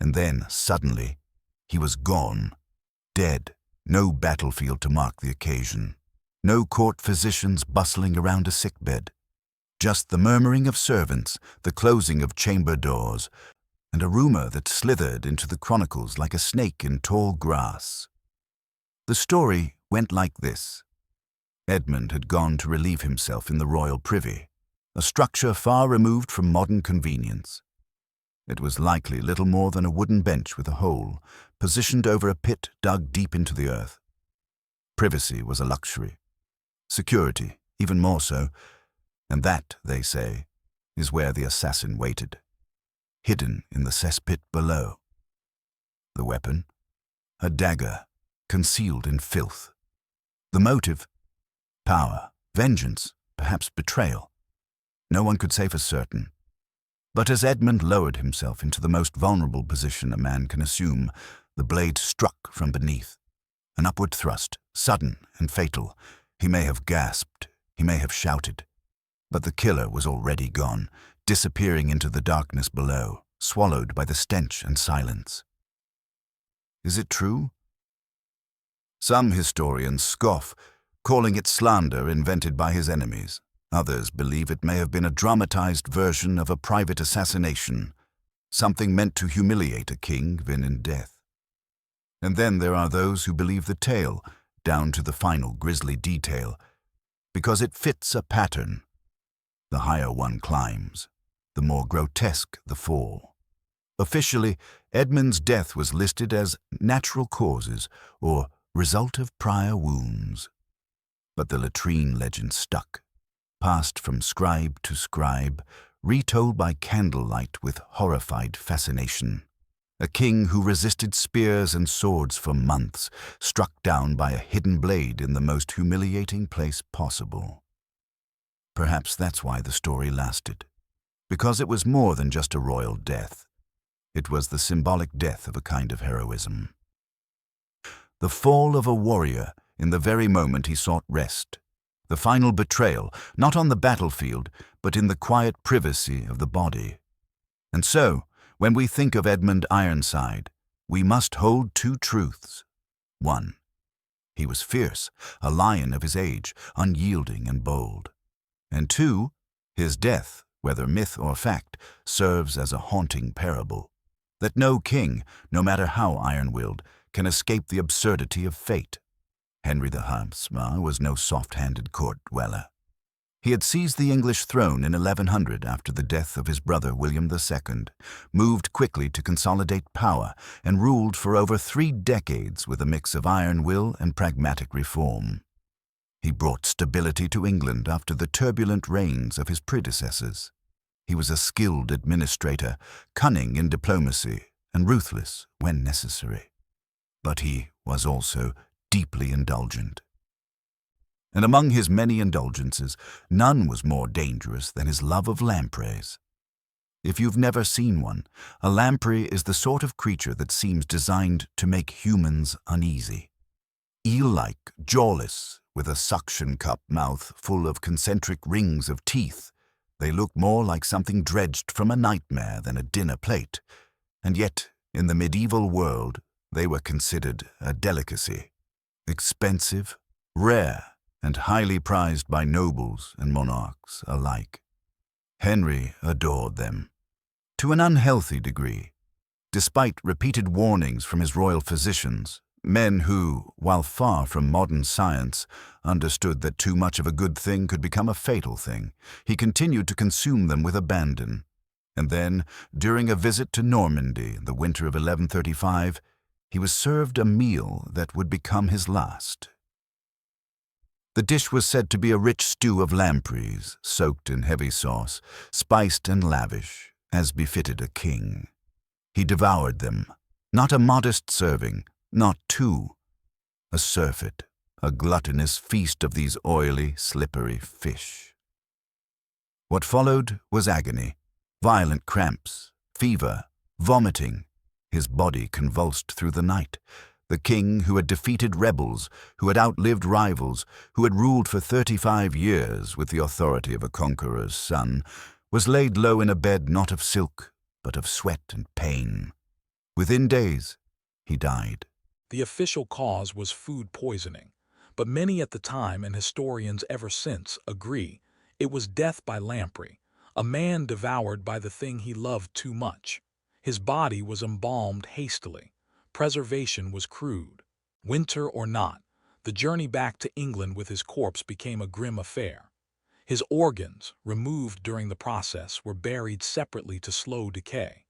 And then, suddenly, he was gone, dead, no battlefield to mark the occasion, no court physicians bustling around a sickbed, just the murmuring of servants, the closing of chamber doors, and a rumor that slithered into the chronicles like a snake in tall grass. The story went like this. Edmund had gone to relieve himself in the royal privy, a structure far removed from modern convenience. It was likely little more than a wooden bench with a hole, positioned over a pit dug deep into the earth. Privacy was a luxury. Security, even more so, and that, they say, is where the assassin waited, hidden in the cesspit below. The weapon? A dagger, concealed in filth. The motive? Power, vengeance, perhaps betrayal. No one could say for certain. But as Edmund lowered himself into the most vulnerable position a man can assume, the blade struck from beneath. An upward thrust, sudden and fatal. He may have gasped, he may have shouted. But the killer was already gone, disappearing into the darkness below, swallowed by the stench and silence. Is it true? Some historians scoff, calling it slander invented by his enemies. Others believe it may have been a dramatized version of a private assassination, something meant to humiliate a king even in death. And then there are those who believe the tale, down to the final grisly detail, because it fits a pattern. The higher one climbs, the more grotesque the fall. Officially, Edmund's death was listed as natural causes or result of prior wounds. But the latrine legend stuck, passed from scribe to scribe, retold by candlelight with horrified fascination. A king who resisted spears and swords for months, struck down by a hidden blade in the most humiliating place possible. Perhaps that's why the story lasted, because it was more than just a royal death. It was the symbolic death of a kind of heroism. The fall of a warrior in the very moment he sought rest. The final betrayal, not on the battlefield, but in the quiet privacy of the body. And so, when we think of Edmund Ironside, we must hold 2 truths. 1. He was fierce, a lion of his age, unyielding and bold. And 2, his death, whether myth or fact, serves as a haunting parable. That no king, no matter how iron-willed, can escape the absurdity of fate. Henry the Habsburg was no soft-handed court dweller. He had seized the English throne in 1100 after the death of his brother William II, moved quickly to consolidate power, and ruled for over 3 decades with a mix of iron will and pragmatic reform. He brought stability to England after the turbulent reigns of his predecessors. He was a skilled administrator, cunning in diplomacy, and ruthless when necessary. But he was also deeply indulgent. And among his many indulgences, none was more dangerous than his love of lampreys. If you've never seen one, a lamprey is the sort of creature that seems designed to make humans uneasy. eel-like, jawless, with a suction cup mouth full of concentric rings of teeth. They looked more like something dredged from a nightmare than a dinner plate, and yet, in the medieval world, they were considered a delicacy. Expensive, rare, and highly prized by nobles and monarchs alike. Henry adored them, to an unhealthy degree, despite repeated warnings from his royal physicians, men who, while far from modern science, understood that too much of a good thing could become a fatal thing. He continued to consume them with abandon. And then, during a visit to Normandy in the winter of 1135, he was served a meal that would become his last. The dish was said to be a rich stew of lampreys, soaked in heavy sauce, spiced and lavish, as befitted a king. He devoured them, not a modest serving, not two, a surfeit, a gluttonous feast of these oily, slippery fish. What followed was agony, violent cramps, fever, vomiting. His body convulsed through the night. The king who had defeated rebels, who had outlived rivals, who had ruled for 35 years with the authority of a conqueror's son, was laid low in a bed not of silk, but of sweat and pain. Within days, he died. The official cause was food poisoning, but many at the time and historians ever since agree it was death by lamprey, a man devoured by the thing he loved too much. His body was embalmed hastily. Preservation was crude. Winter or not, the journey back to England with his corpse became a grim affair. His organs, removed during the process, were buried separately to slow decay.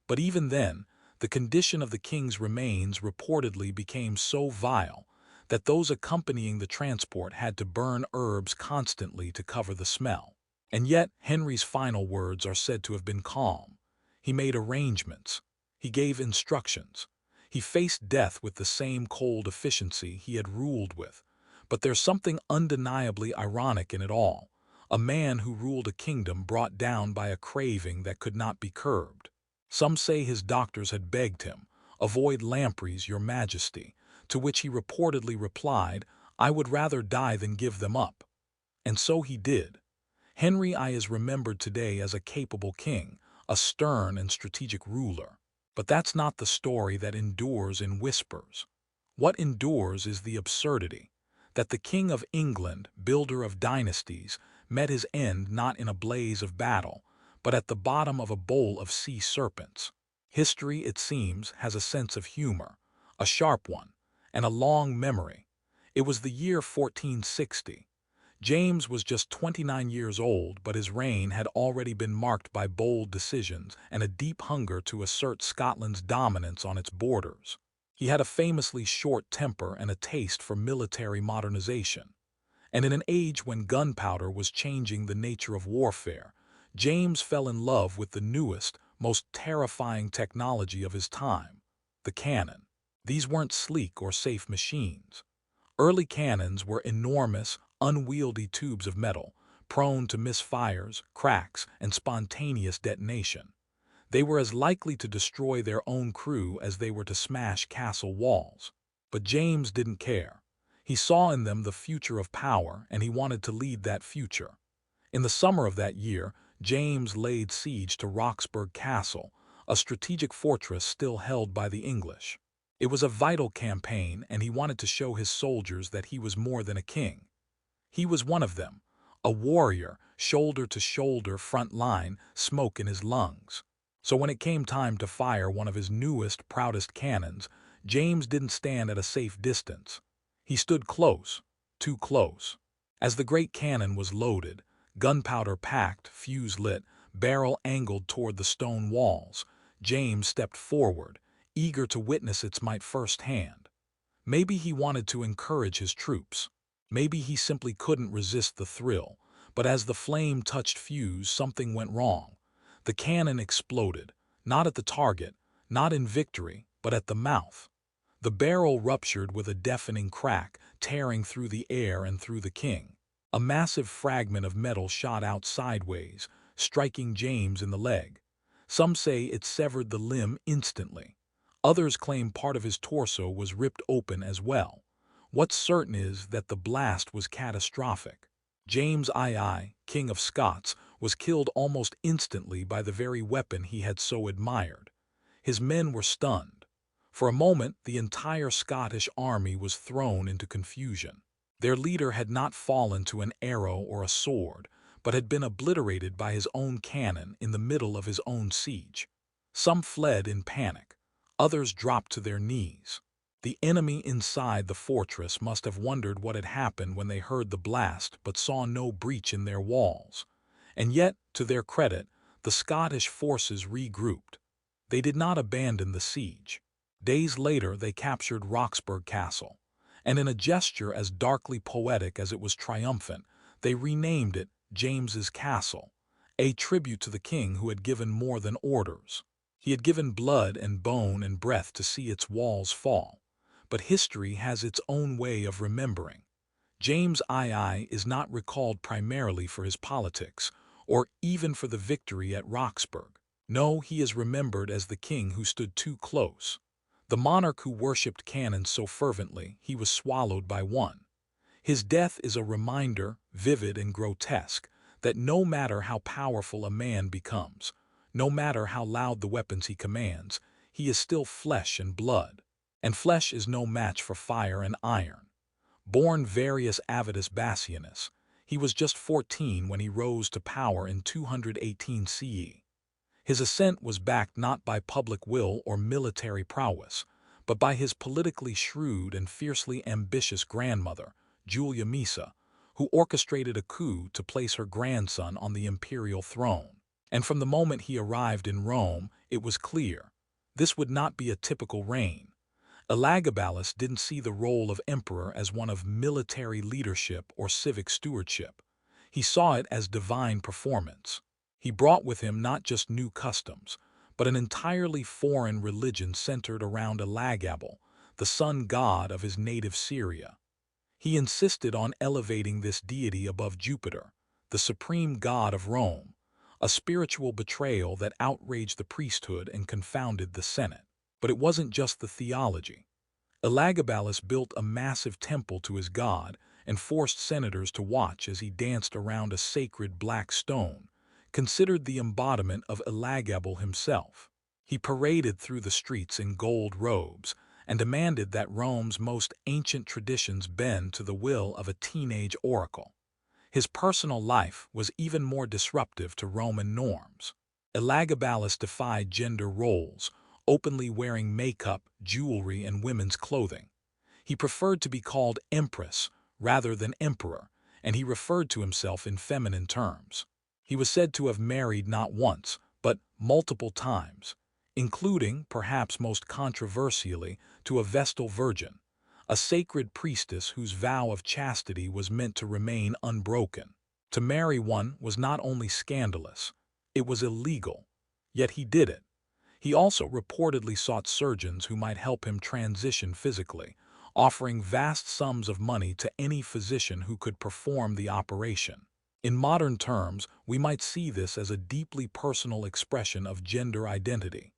But even then, the condition of the king's remains reportedly became so vile that those accompanying the transport had to burn herbs constantly to cover the smell. And yet, Henry's final words are said to have been calm. He made arrangements. He gave instructions. He faced death with the same cold efficiency he had ruled with. But there's something undeniably ironic in it all. A man who ruled a kingdom brought down by a craving that could not be curbed. Some say his doctors had begged him, "Avoid lampreys, your majesty," to which he reportedly replied, "I would rather die than give them up." And so he did. Henry I is remembered today as a capable king, a stern and strategic ruler. But that's not the story that endures in whispers. What endures is the absurdity, that the King of England, builder of dynasties, met his end not in a blaze of battle, but at the bottom of a bowl of sea serpents. History, it seems, has a sense of humor, a sharp one, and a long memory. It was the year 1460. James was just 29 years old, but his reign had already been marked by bold decisions and a deep hunger to assert Scotland's dominance on its borders. He had a famously short temper and a taste for military modernization. And in an age when gunpowder was changing the nature of warfare, James fell in love with the newest, most terrifying technology of his time, the cannon. These weren't sleek or safe machines. Early cannons were enormous, unwieldy tubes of metal, prone to misfires, cracks, and spontaneous detonation. They were as likely to destroy their own crew as they were to smash castle walls. But James didn't care. He saw in them the future of power, and he wanted to lead that future. In the summer of that year, James laid siege to Roxburgh Castle, a strategic fortress still held by the English. It was a vital campaign, and he wanted to show his soldiers that he was more than a king. He was one of them, a warrior, shoulder to shoulder, front line, smoke in his lungs. So when it came time to fire one of his newest, proudest cannons, James didn't stand at a safe distance. He stood close, too close. As the great cannon was loaded, gunpowder packed, fuse lit, barrel angled toward the stone walls, James stepped forward, eager to witness its might firsthand. Maybe he wanted to encourage his troops. Maybe he simply couldn't resist the thrill, but as the flame touched fuse, something went wrong. The cannon exploded, not at the target, not in victory, but at the mouth. The barrel ruptured with a deafening crack, tearing through the air and through the king. A massive fragment of metal shot out sideways, striking James in the leg. Some say it severed the limb instantly. Others claim part of his torso was ripped open as well. What's certain is that the blast was catastrophic. James II, King of Scots, was killed almost instantly by the very weapon he had so admired. His men were stunned. For a moment, the entire Scottish army was thrown into confusion. Their leader had not fallen to an arrow or a sword, but had been obliterated by his own cannon in the middle of his own siege. Some fled in panic. Others dropped to their knees. The enemy inside the fortress must have wondered what had happened when they heard the blast but saw no breach in their walls. And yet, to their credit, the Scottish forces regrouped. They did not abandon the siege. Days later they captured Roxburgh Castle, and in a gesture as darkly poetic as it was triumphant, they renamed it James's Castle, a tribute to the king who had given more than orders. He had given blood and bone and breath to see its walls fall. But history has its own way of remembering. James II is not recalled primarily for his politics, or even for the victory at Roxburgh. No, he is remembered as the king who stood too close. The monarch who worshipped cannon so fervently he was swallowed by one. His death is a reminder, vivid and grotesque, that no matter how powerful a man becomes, no matter how loud the weapons he commands, he is still flesh and blood. And flesh is no match for fire and iron. Born Varius Avitus Bassianus, he was just 14 when he rose to power in 218 CE. His ascent was backed not by public will or military prowess, but by his politically shrewd and fiercely ambitious grandmother, Julia Maesa, who orchestrated a coup to place her grandson on the imperial throne. And from the moment he arrived in Rome, it was clear. This would not be a typical reign. Elagabalus didn't see the role of emperor as one of military leadership or civic stewardship. He saw it as divine performance. He brought with him not just new customs, but an entirely foreign religion centered around Elagabal, the sun god of his native Syria. He insisted on elevating this deity above Jupiter, the supreme god of Rome, a spiritual betrayal that outraged the priesthood and confounded the Senate. But it wasn't just the theology. Elagabalus built a massive temple to his god and forced senators to watch as he danced around a sacred black stone, considered the embodiment of Elagabal himself. He paraded through the streets in gold robes and demanded that Rome's most ancient traditions bend to the will of a teenage oracle. His personal life was even more disruptive to Roman norms. Elagabalus defied gender roles, openly wearing makeup, jewelry, and women's clothing. He preferred to be called empress rather than emperor, and he referred to himself in feminine terms. He was said to have married not once, but multiple times, including, perhaps most controversially, to a Vestal virgin, a sacred priestess whose vow of chastity was meant to remain unbroken. To marry one was not only scandalous, it was illegal, yet he did it. He also reportedly sought surgeons who might help him transition physically, offering vast sums of money to any physician who could perform the operation. In modern terms, we might see this as a deeply personal expression of gender identity.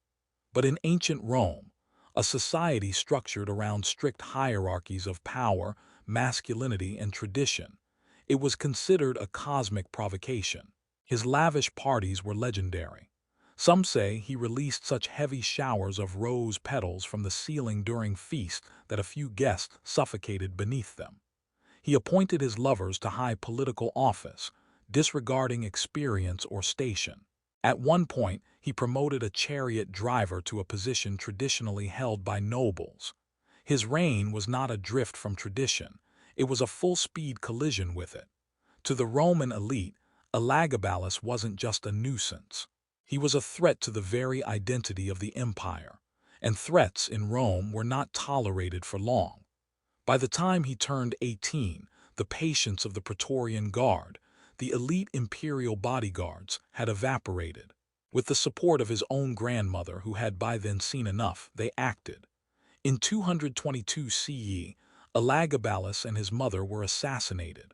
But in ancient Rome, a society structured around strict hierarchies of power, masculinity, and tradition, it was considered a cosmic provocation. His lavish parties were legendary. Some say he released such heavy showers of rose petals from the ceiling during feasts that a few guests suffocated beneath them. He appointed his lovers to high political office, disregarding experience or station. At one point, he promoted a chariot driver to a position traditionally held by nobles. His reign was not a drift from tradition, it was a full-speed collision with it. To the Roman elite, Elagabalus wasn't just a nuisance. He was a threat to the very identity of the empire, and threats in Rome were not tolerated for long. By the time he turned 18, the patience of the Praetorian Guard, the elite imperial bodyguards, had evaporated. With the support of his own grandmother, who had by then seen enough, they acted. In 222 CE, Elagabalus and his mother were assassinated.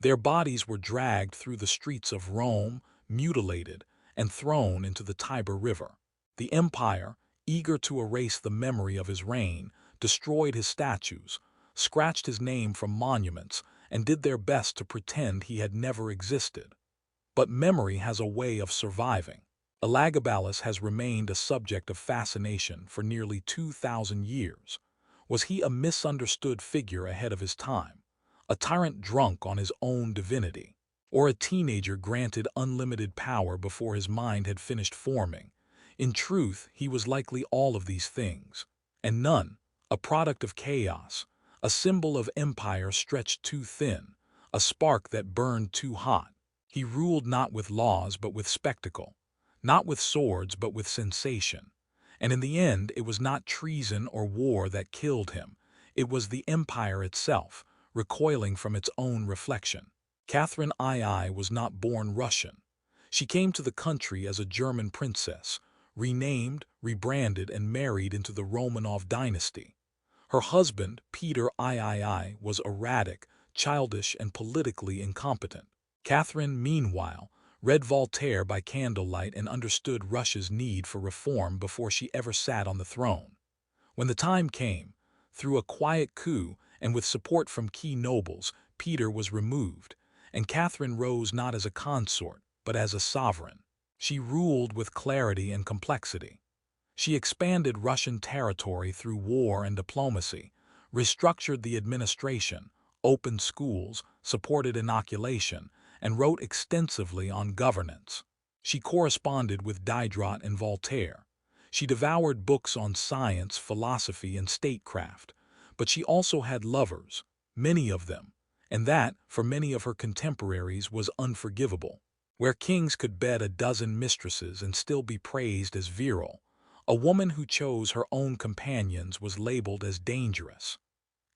Their bodies were dragged through the streets of Rome, mutilated, and thrown into the Tiber River. The empire, eager to erase the memory of his reign, destroyed his statues, scratched his name from monuments, and did their best to pretend he had never existed. But memory has a way of surviving. Elagabalus has remained a subject of fascination for nearly 2,000 years. Was he a misunderstood figure ahead of his time, a tyrant drunk on his own divinity, or a teenager granted unlimited power before his mind had finished forming? In truth, he was likely all of these things, and none, a product of chaos, a symbol of empire stretched too thin, a spark that burned too hot. He ruled not with laws but with spectacle, not with swords but with sensation. And in the end, it was not treason or war that killed him. It was the empire itself, recoiling from its own reflection. Catherine II was not born Russian. She came to the country as a German princess, renamed, rebranded, and married into the Romanov dynasty. Her husband, Peter III, was erratic, childish, and politically incompetent. Catherine, meanwhile, read Voltaire by candlelight and understood Russia's need for reform before she ever sat on the throne. When the time came, through a quiet coup and with support from key nobles, Peter was removed, and Catherine rose not as a consort, but as a sovereign. She ruled with clarity and complexity. She expanded Russian territory through war and diplomacy, restructured the administration, opened schools, supported inoculation, and wrote extensively on governance. She corresponded with Diderot and Voltaire. She devoured books on science, philosophy, and statecraft. But she also had lovers, many of them, and that, for many of her contemporaries, was unforgivable. Where kings could bed a dozen mistresses and still be praised as virile, a woman who chose her own companions was labeled as dangerous.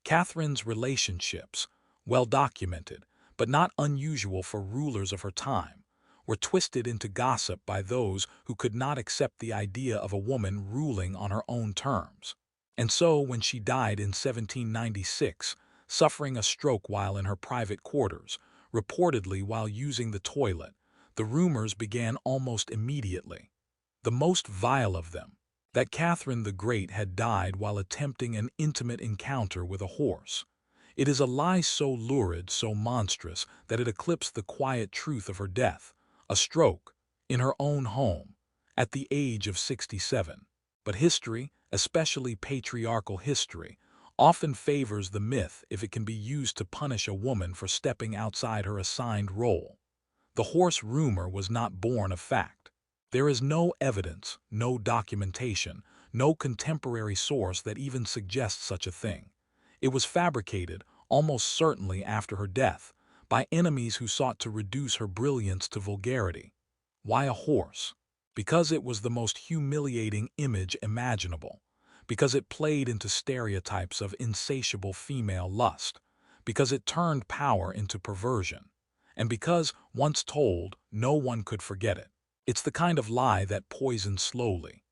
Catherine's relationships, well documented, but not unusual for rulers of her time, were twisted into gossip by those who could not accept the idea of a woman ruling on her own terms. And so, when she died in 1796, suffering a stroke while in her private quarters, reportedly while using the toilet, the rumors began almost immediately. The most vile of them, that Catherine the Great had died while attempting an intimate encounter with a horse. It is a lie so lurid, so monstrous, that it eclipsed the quiet truth of her death, a stroke, in her own home, at the age of 67. But history, especially patriarchal history, often favors the myth if it can be used to punish a woman for stepping outside her assigned role. The horse rumor was not born of fact. There is no evidence, no documentation, no contemporary source that even suggests such a thing. It was fabricated, almost certainly after her death, by enemies who sought to reduce her brilliance to vulgarity. Why a horse? Because it was the most humiliating image imaginable. Because it played into stereotypes of insatiable female lust. Because it turned power into perversion. And because, once told, no one could forget it. It's the kind of lie that poisons slowly.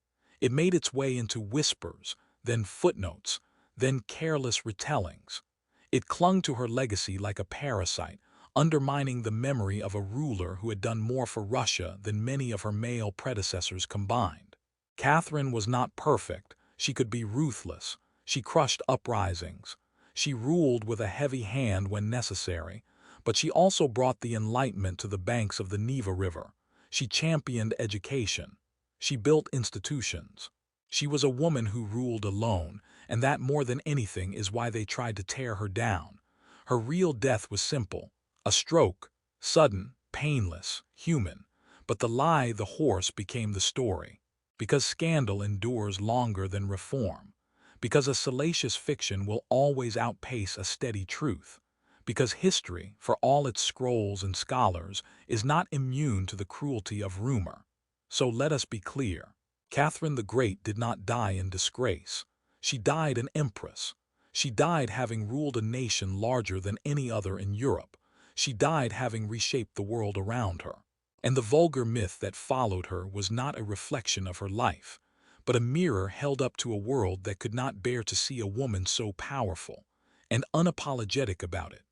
It made its way into whispers, then footnotes, then careless retellings. It clung to her legacy like a parasite, undermining the memory of a ruler who had done more for Russia than many of her male predecessors combined. Catherine was not perfect. She could be ruthless. She crushed uprisings. She ruled with a heavy hand when necessary. But she also brought the Enlightenment to the banks of the Neva River. She championed education. She built institutions. She was a woman who ruled alone, and that more than anything is why they tried to tear her down. Her real death was simple, a stroke, sudden, painless, human. But the lie, the horse, became the story. Because scandal endures longer than reform. Because a salacious fiction will always outpace a steady truth. Because history, for all its scrolls and scholars, is not immune to the cruelty of rumor. So let us be clear. Catherine the Great did not die in disgrace. She died an empress. She died having ruled a nation larger than any other in Europe. She died having reshaped the world around her. And the vulgar myth that followed her was not a reflection of her life, but a mirror held up to a world that could not bear to see a woman so powerful and unapologetic about it.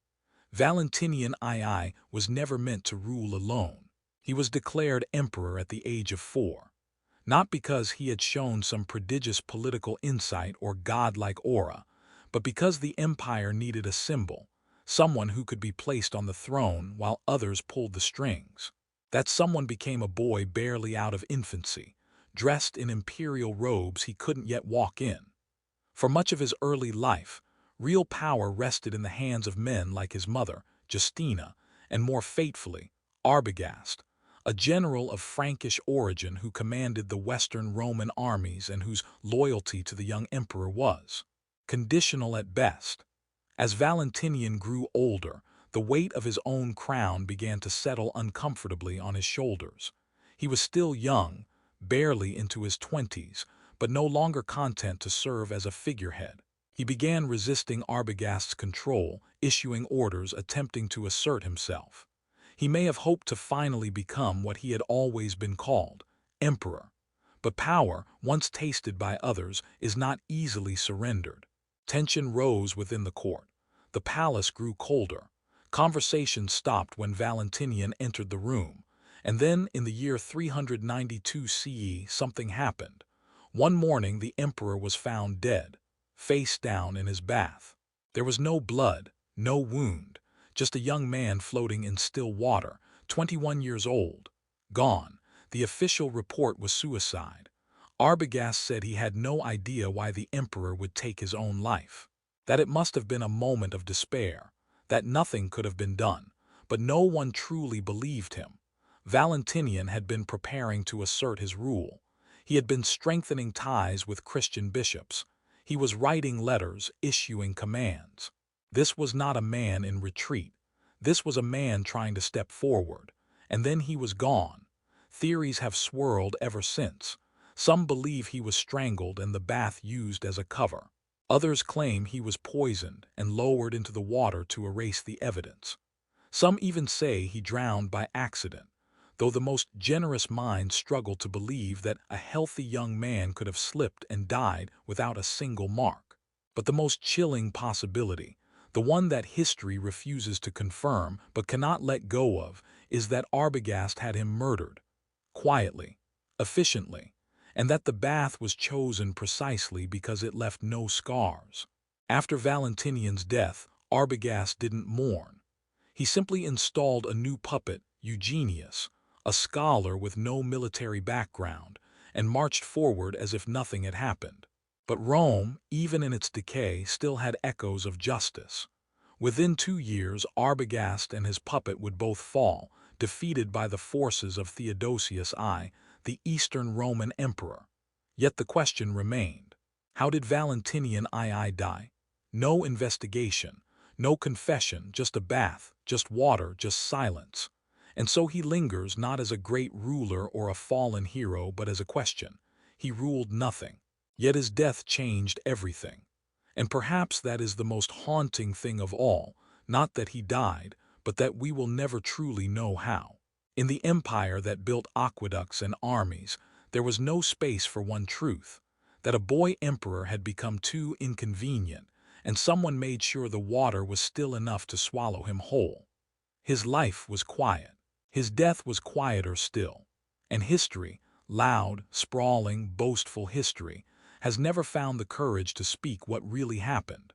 Valentinian II was never meant to rule alone. He was declared emperor at the age of 4, not because he had shown some prodigious political insight or godlike aura, but because the empire needed a symbol, someone who could be placed on the throne while others pulled the strings. That someone became a boy barely out of infancy, dressed in imperial robes he couldn't yet walk in. For much of his early life, real power rested in the hands of men like his mother, Justina, and more fatefully, Arbogast, a general of Frankish origin who commanded the Western Roman armies and whose loyalty to the young emperor was conditional at best. As Valentinian grew older, the weight of his own crown began to settle uncomfortably on his shoulders. He was still young, barely into his 20s, but no longer content to serve as a figurehead. He began resisting Arbogast's control, issuing orders, attempting to assert himself. He may have hoped to finally become what he had always been called, emperor. But power, once tasted by others, is not easily surrendered. Tension rose within the court. The palace grew colder. Conversation stopped when Valentinian entered the room. And then, in the year 392 CE, something happened. One morning the emperor was found dead, face down in his bath. There was no blood, no wound, just a young man floating in still water, 21 years old. Gone. The official report was suicide. Arbogast said he had no idea why the emperor would take his own life, that it must have been a moment of despair, that nothing could have been done, but no one truly believed him. Valentinian had been preparing to assert his rule. He had been strengthening ties with Christian bishops. He was writing letters, issuing commands. This was not a man in retreat. This was a man trying to step forward. And then he was gone. Theories have swirled ever since. Some believe he was strangled and the bath used as a cover. Others claim he was poisoned and lowered into the water to erase the evidence. Some even say he drowned by accident, though the most generous minds struggle to believe that a healthy young man could have slipped and died without a single mark. But the most chilling possibility, the one that history refuses to confirm but cannot let go of, is that Arbogast had him murdered, quietly, efficiently, and that the bath was chosen precisely because it left no scars. After Valentinian's death, Arbogast didn't mourn. He simply installed a new puppet, Eugenius, a scholar with no military background, and marched forward as if nothing had happened. But Rome, even in its decay, still had echoes of justice. Within 2 years, Arbogast and his puppet would both fall, defeated by the forces of Theodosius I, the Eastern Roman emperor. Yet the question remained. How did Valentinian II die? No investigation, no confession, just a bath, just water, just silence. And so he lingers not as a great ruler or a fallen hero, but as a question. He ruled nothing. Yet his death changed everything. And perhaps that is the most haunting thing of all, not that he died, but that we will never truly know how. In the empire that built aqueducts and armies, there was no space for one truth, that a boy emperor had become too inconvenient, and someone made sure the water was still enough to swallow him whole. His life was quiet. His death was quieter still. And history, loud, sprawling, boastful history, has never found the courage to speak what really happened.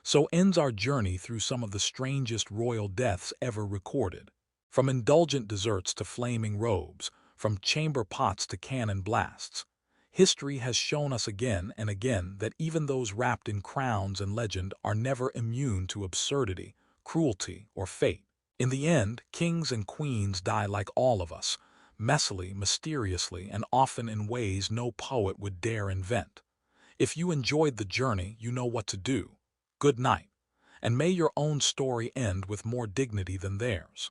So ends our journey through some of the strangest royal deaths ever recorded. From indulgent desserts to flaming robes, from chamber pots to cannon blasts, history has shown us again and again that even those wrapped in crowns and legend are never immune to absurdity, cruelty, or fate. In the end, kings and queens die like all of us, messily, mysteriously, and often in ways no poet would dare invent. If you enjoyed the journey, you know what to do. Good night, and may your own story end with more dignity than theirs.